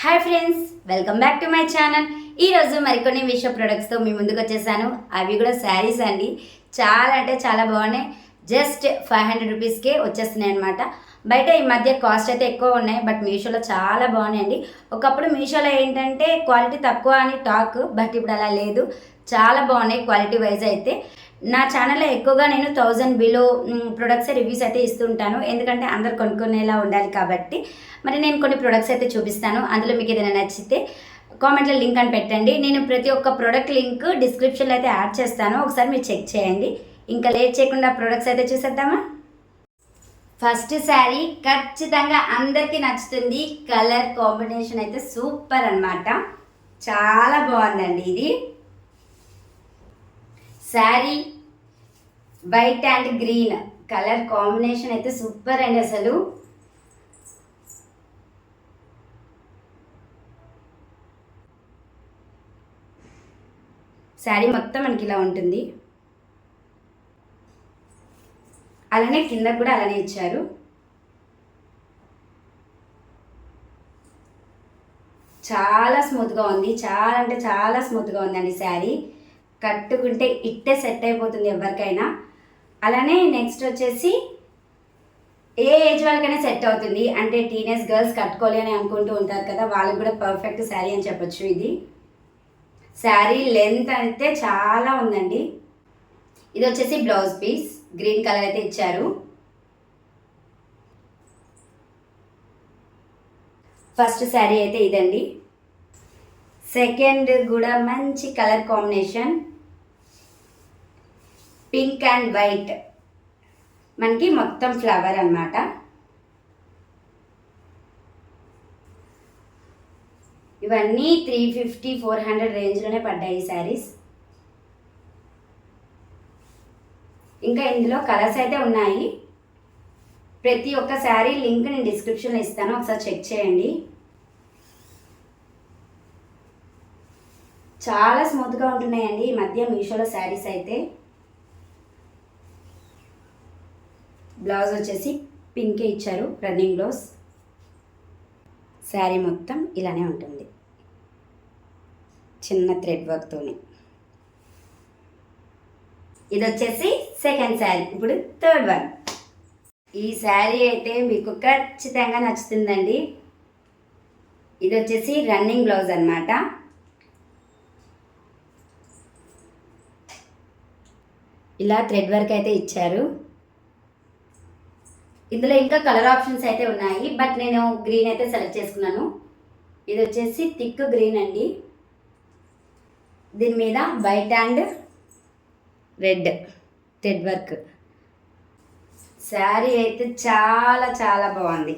Hi friends, welcome back to my channel. ఈరోజు మరికొన్ని మీషో ప్రొడక్ట్స్తో మీ ముందుకు వచ్చేసాను. అవి కూడా శారీస్ అండి. చాలా అంటే చాలా బాగున్నాయి. జస్ట్ 500 రూపీస్కే వచ్చేస్తున్నాయి అనమాట. బయట ఈ మధ్య కాస్ట్ అయితే ఎక్కువ ఉన్నాయి, బట్ మీషోలో చాలా బాగున్నాయండి. ఒకప్పుడు మీషోలో ఏంటంటే క్వాలిటీ తక్కువ అని టాక్, బట్ ఇప్పుడు అలా లేదు. చాలా బాగున్నాయి క్వాలిటీ వైజ్ అయితే. నా ఛానల్లో ఎక్కువగా నేను 1000 బిలో ప్రొడక్ట్స్ రివ్యూస్ అయితే ఇస్తుంటాను, ఎందుకంటే అందరు కొనుక్కునేలా ఉండాలి కాబట్టి. మరి నేను కొన్ని ప్రొడక్ట్స్ అయితే చూపిస్తాను. అందులో మీకు ఏదైనా నచ్చితే కామెంట్లో లింక్ అని పెట్టండి. నేను ప్రతి ఒక్క ప్రొడక్ట్ లింక్ డిస్క్రిప్షన్లో అయితే యాడ్ చేస్తాను, ఒకసారి మీరు చెక్ చేయండి. ఇంకా లేట్ చేయకుండా ప్రొడక్ట్స్ అయితే చూసేద్దామా. ఫస్ట్ శారీ ఖచ్చితంగా అందరికీ నచ్చుతుంది. కలర్ కాంబినేషన్ అయితే సూపర్ అన్నమాట. చాలా బాగుందండి ఇది. Sari white and green colour combination అయితే సూపర్ అండి. అసలు శారీ మొత్తం మనకి ఇలా ఉంటుంది. అలానే కింద కూడా అలానే ఇచ్చారు. చాలా స్మూత్గా ఉంది, చాలా అంటే చాలా స్మూత్గా ఉందండి శారీ. కట్టుకుంటే ఇట్టే సెట్ అయిపోతుంది ఎవరికైనా. అలానే నెక్స్ట్ వచ్చేసి ఏ ఏజ్ వాళ్ళకైనా సెట్ అవుతుంది. అంటే టీనేజ్ గర్ల్స్ కట్టుకోవాలి అని అనుకుంటూ ఉంటారు కదా, వాళ్ళకి కూడా పర్ఫెక్ట్ శారీ అని చెప్పొచ్చు ఇది. శారీ లెంత్ అయితే చాలా ఉందండి. ఇది వచ్చేసి బ్లౌజ్ పీస్ గ్రీన్ కలర్ అయితే ఇచ్చారు. ఫస్ట్ శారీ అయితే ఇదండి. సెకండ్ కూడా మంచి colour combination, pink and white, మనకి మొత్తం ఫ్లవర్ అన్నమాట. ఇవన్నీ 350-400 రేంజ్లోనే పడ్డాయి ఈ శారీస్. ఇంకా ఇందులో కలర్స్ అయితే ఉన్నాయి. ప్రతి ఒక్క శారీ లింక్ నేను డిస్క్రిప్షన్లో ఇస్తాను, ఒకసారి చెక్ చేయండి. చాలా స్మూత్గా ఉంటున్నాయండి ఈ మధ్య మీషోలో శారీస్ అయితే. బ్లౌజ్ వచ్చేసి పింకే ఇచ్చారు, రన్నింగ్ బ్లౌజ్. శారీ మొత్తం ఇలానే ఉంటుంది, చిన్న థ్రెడ్ వర్క్తోనే. ఇది వచ్చేసి సెకండ్ శారీ. ఇప్పుడు థర్డ్ వన్. ఈ శారీ అయితే మీకు ఖచ్చితంగా నచ్చుతుందండి. ఇది వచ్చేసి రన్నింగ్ బ్లౌజ్ అన్నమాట. ఇలా థ్రెడ్ వర్క్ అయితే ఇచ్చారు. ఇందులో ఇంకా కలర్ ఆప్షన్స్ అయితే ఉన్నాయి, బట్ నేను గ్రీన్ అయితే సెలెక్ట్ చేసుకున్నాను. ఇది వచ్చేసి థిక్ గ్రీన్ అండి. దీని మీద white and red thread work. Sari అయితే చాలా చాలా బాగుంది.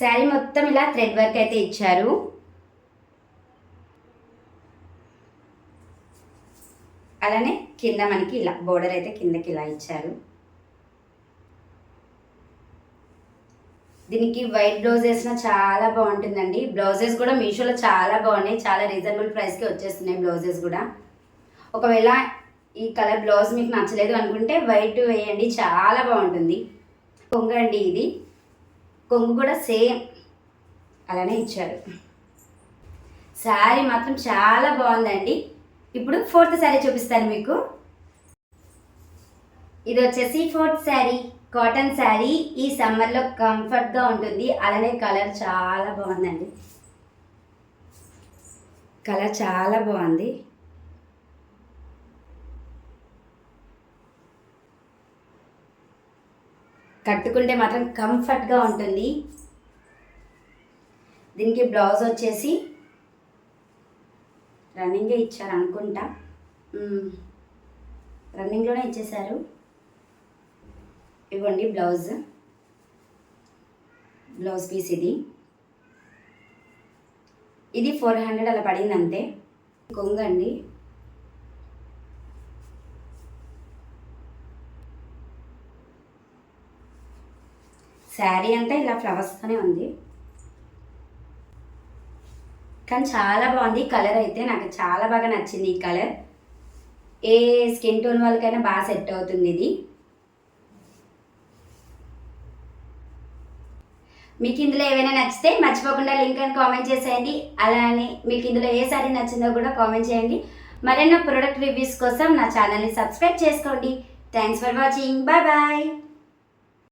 శారీ మొత్తం ఇలా థ్రెడ్ వర్క్ అయితే ఇచ్చారు. అలానే కింద మనకి ఇలా బోర్డర్ అయితే కిందకి ఇలా ఇచ్చారు. దీనికి వైట్ బ్లౌజ్ వేసినా చాలా బాగుంటుందండి. బ్లౌజెస్ కూడా మీషోలో చాలా బాగున్నాయి, చాలా రీజనబుల్ ప్రైస్కి వచ్చేస్తున్నాయి బ్లౌజెస్ కూడా. ఒకవేళ ఈ కలర్ బ్లౌజ్ మీకు నచ్చలేదు అనుకుంటే వైట్ వేయండి, చాలా బాగుంటుంది. కొంగు అండి ఇది. కొంగు కూడా సేమ్ అలానే ఇచ్చారు. శారీ మాత్రం చాలా బాగుందండి. ఇప్పుడు ఫోర్త్ శారీ చూపిస్తాను మీకు. ఇది వచ్చేసి ఫోర్త్ శారీ, కాటన్ శారీ. ఈ సమ్మర్లో కంఫర్ట్గా ఉంటుంది. అలానే కలర్ చాలా బాగుందండి. కలర్ చాలా బాగుంది. కట్టుకుంటే మాత్రం కంఫర్ట్గా ఉంటుంది. దీనికి బ్లౌజ్ వచ్చేసి రన్నింగే ఇచ్చారు అనుకుంటా, రన్నింగ్లోనే ఇచ్చేసారు. ఇవ్వండి బ్లౌజ్ పీస్. ఇది 400 అలా పడింది అంతే. కొంగు అండి. శారీ అంతా ఇలా ఫ్లవర్స్తోనే ఉంది, కానీ చాలా బాగుంది. కలర్ అయితే నాకు చాలా బాగా నచ్చింది. ఈ కలర్ ఏ స్కిన్ టోన్ వాళ్ళకైనా బాగా సెట్ అవుతుంది ఇది. మీకు ఇందులో ఏవైనా నచ్చితే మర్చిపోకుండా లింక్ అని కామెంట్ చేసేయండి. అలానే మీకు ఇందులో ఏ సారీ నచ్చిందో కూడా కామెంట్ చేయండి. మరెన్నో ప్రొడక్ట్ రివ్యూస్ కోసం నా ఛానల్ని సబ్స్క్రైబ్ చేసుకోండి. Thanks for watching. Bye bye.